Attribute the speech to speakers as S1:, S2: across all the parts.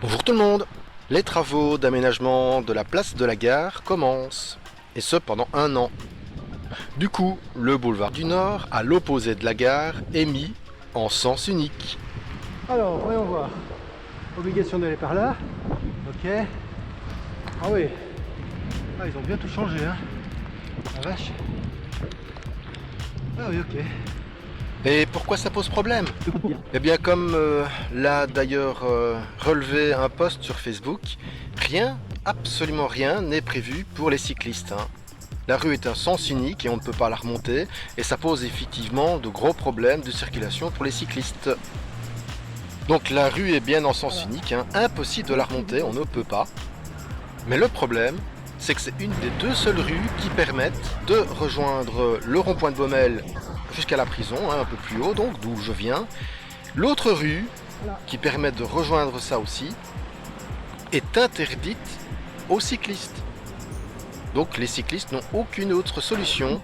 S1: Bonjour tout le monde. Les travaux d'aménagement de la place de la gare commencent, et ce pendant 1 an. Du coup, le boulevard du Nord, à l'opposé de la gare, est mis en sens unique.
S2: Alors, voyons voir. Obligation d'aller par là. Ok. Ah oui. Ah, ils ont bien tout changé, hein. La vache. Ah oui, ok.
S1: Et pourquoi ça pose problème? Eh bien, comme l'a d'ailleurs relevé un post sur Facebook, rien, absolument rien n'est prévu pour les cyclistes, hein. La rue est un sens unique et on ne peut pas la remonter, et ça pose effectivement de gros problèmes de circulation pour les cyclistes. Donc la rue est bien en sens unique, hein, impossible de la remonter, on ne peut pas. Mais le problème, c'est que c'est une des 2 seules rues qui permettent de rejoindre le rond-point de Baumel jusqu'à la prison, hein, un peu plus haut, donc d'où je viens. L'autre rue, qui permet de rejoindre ça aussi, est interdite aux cyclistes. Donc les cyclistes n'ont aucune autre solution,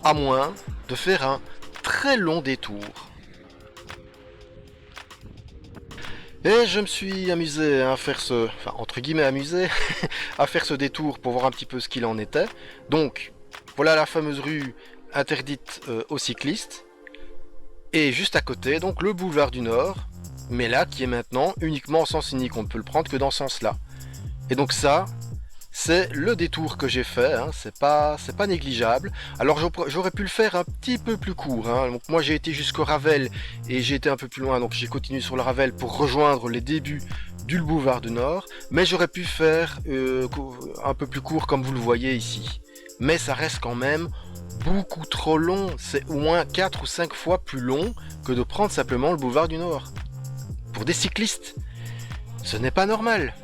S1: à moins de faire un très long détour. Et je me suis amusé à faire enfin entre guillemets amusé, à faire ce détour pour voir un petit peu ce qu'il en était. Donc, voilà la fameuse rue interdite aux cyclistes. Et juste à côté, donc le boulevard du Nord, mais là qui est maintenant uniquement en sens unique, on ne peut le prendre que dans ce sens-là. Et donc ça, c'est le détour que j'ai fait, hein, c'est pas négligeable. Alors j'aurais pu le faire un petit peu plus court, hein. Donc moi j'ai été jusqu'au Ravel et j'ai été un peu plus loin, donc j'ai continué sur le Ravel pour rejoindre les débuts du boulevard du Nord, mais j'aurais pu faire un peu plus court comme vous le voyez ici. Mais ça reste quand même beaucoup trop long, c'est au moins 4 ou 5 fois plus long que de prendre simplement le boulevard du Nord. Pour des cyclistes, ce n'est pas normal.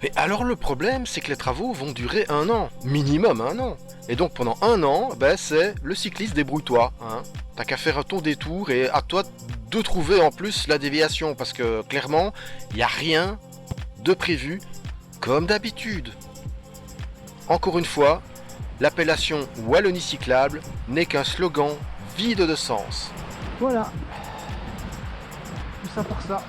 S1: Mais alors le problème, c'est que les travaux vont durer 1 an, minimum 1 an. Et donc pendant 1 an, ben, c'est le cycliste débrouille-toi, hein. T'as qu'à faire ton détour et à toi de trouver en plus la déviation, parce que clairement, il n'y a rien de prévu comme d'habitude. Encore une fois, l'appellation Wallonie cyclable n'est qu'un slogan vide de sens.
S2: Voilà. Tout ça pour ça.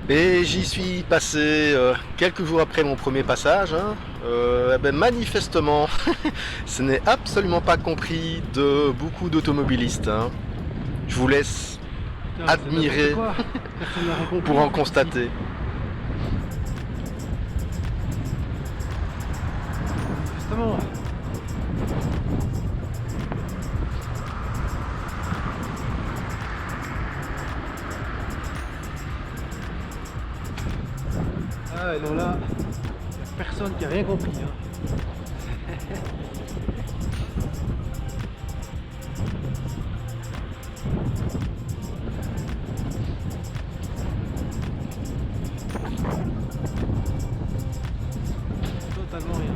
S1: Et j'y suis passé quelques jours après mon premier passage, hein. Eh ben manifestement, ce n'est absolument pas compris de beaucoup d'automobilistes, hein. Je vous laisse
S2: Putain,
S1: admirer
S2: c'est n'importe quoi. Personne n'a rien compris.
S1: pour en constater.
S2: Justement. Ah et non là, il n'y a personne qui a rien compris, hein. Totalement rien.